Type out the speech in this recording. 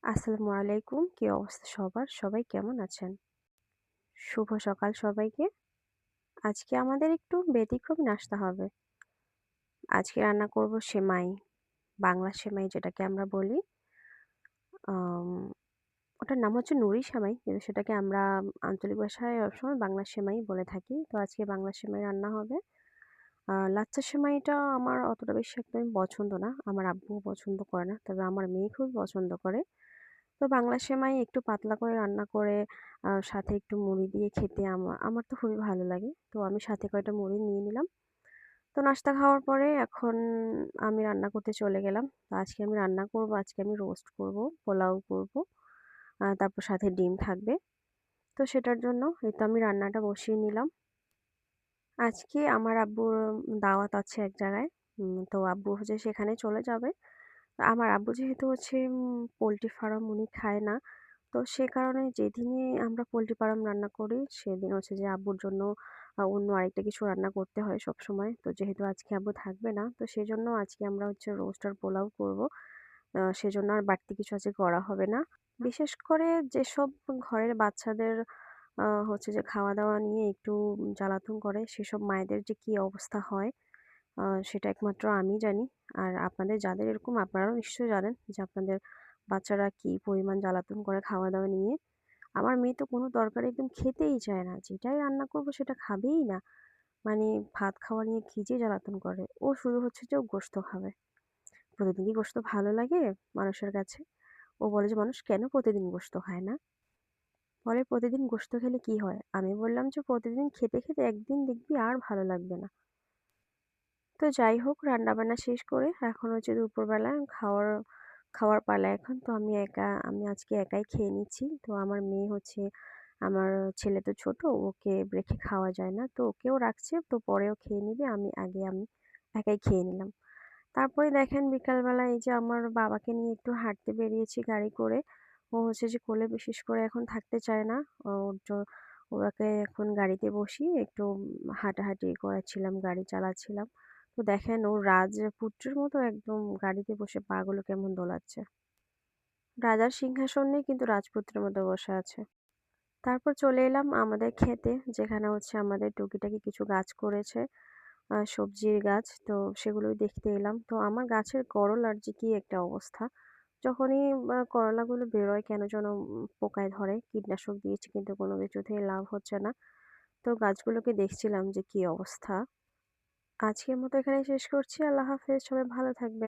আসসালামু আলাইকুম। কি অবস্থা সবার? সবাই কেমন আছেন? শুভ সকাল সবাইকে। আজকে আমাদের একটু ব্যতিক্রমী নাস্তা হবে। আজকে রান্না করব সেমাই, বাংলা সেমাই যেটাকে আমরা বলি। আম ওটার নাম হচ্ছে নুরি সেমাই। কিন্তু সেটাকে আমরা আঞ্চলিক ভাষায় সবসময় বাংলা সেমাই বলে থাকি। তো আজকে বাংলা সেমাই রান্না হবে। লাচ্ছা সেমাইটা আমার অতটা বেশি একদমই পছন্দ না। আমার আব্বুও পছন্দ করে না। তবে আমার মেয়ে খুবই পছন্দ করে। তো বাংলা সেমাই একটু পাতলা করে রান্না করে সাথে একটু মুড়ি দিয়ে খেতে আমার তো খুবই ভালো লাগে। তো আমি সাথে কয়টা মুড়ি নিয়ে নিলাম। তো নাস্তা খাওয়ার পরে এখন আমি রান্না করতে চলে গেলাম। তো আজকে আমি রান্না করব, আজকে আমি রোস্ট করব, পোলাও করব। তারপর সাথে ডিম থাকবে। তো সেটার জন্য এই তো আমি রান্নাটা বসিয়ে নিলাম। আজকে আমার আব্বুর দাওয়াত আছে এক জায়গায়। তো আব্বু হচ্ছে সেখানে চলে যাবে। আমার আব্বু যেহেতু হচ্ছে পোল্ট্রি ফার্ম উনি খায় না। তো সে কারণে যেদিনই আমরা পোল্ট্রি ফার্ম রান্না করি সেদিন হচ্ছে যে আব্বুর জন্য অন্য আরেকটা কিছু রান্না করতে হয় সবসময়। তো যেহেতু আজকে আব্বু থাকবে না তো সেজন্য আজকে আমরা হচ্ছে রোস্ট আর পোলাও করব। সেজন্য আর বাড়তি কিছু আজকে করা হবে না। বিশেষ করে যেসব ঘরের বাচ্চাদের হচ্ছে যে খাওয়া-দাওয়া নিয়ে একটু জ্বালাতন করে সেসব মায়েদের যে কি অবস্থা হয় সেটা একমাত্র আমিই জানি। আর আপনাদের যাদের এরকম আপনারাও নিশ্চয়ই জানেন যে আপনাদের বাচ্চারা কি পরিমাণ জ্বালাতন করে খাওয়া-দাওয়া নিয়ে। আমার মেয়ে তো কোনো তরকারি একদম খেতেই চায় না। যেটাই রান্না করব সেটা খাবেই না। মানে ভাত খাওয়া নিয়ে কি যে জ্বালাতন করে। ও শুধু হচ্ছে যে ও গোশত খাবে। প্রতিদিন কি গোশত ভালো লাগে মানুষের কাছে? ও বলে যে, "মানুষ কেন প্রতিদিন গোশত খায় না?" বলে, "প্রতিদিন গোশত খেলে কি হয়?" আমি বললাম যে, "প্রতিদিন খেতে, খেতে একদিন দেখবি আর ভালো লাগবে না।" তো যাই হোক রান্নাবান্না শেষ করে এখন হচ্ছে দুপুরবেলা খাওয়ার খাওয়ার পালা এখন। তো আমি আজকে একাই খেয়ে নিচ্ছি। তো আমার মেয়ে হচ্ছে আমার ছেলে তো ছোট, ওকে রেখে খাওয়া যায় না। তো ওকেও রাখছে, তো পরেও খেয়ে নিবে। আমি একাই খেয়ে নিলাম। তারপরে দেখেন বিকালবেলা এই যে আমার বাবাকে নিয়ে একটু হাঁটতে বেরিয়েছি গাড়ি করে। ও হচ্ছে যে কোলে বিশেষ করে এখন থাকতে চায় না। ওকে এখন গাড়িতে বসিয়ে একটু হাঁটাহাঁটি করাচ্ছিলাম, গাড়ি চালাচ্ছিলাম। তো দেখেন ও রাজপুত্রের মতো একদম গাড়িতে বসে পা গুলো কেমন দোলাচ্ছে। রাজার সিংহাসনে কিন্তু রাজপুত্রের মতো বসে আছে। তারপর চলে এলাম আমাদের ক্ষেতে, যেখানে হচ্ছে আমাদের টুকিটাকি কিছু গাছ করেছে। সবজির গাছ। তো সেগুলোই দেখতে এলাম। তো আমার গাছের করলার যে কি একটা অবস্থা। যখনই করলাগুলো বেরোয় কেন যেন পোকায় ধরে। কীটনাশক দিয়েছি কিন্তু কোনো কিছুতেই লাভ হচ্ছে না। তো গাছগুলোকে দেখছিলাম যে কি অবস্থা। আজকের মতো এখানেই শেষ করছি। আল্লাহ হাফেজ। সবাই ভালো থাকবেন।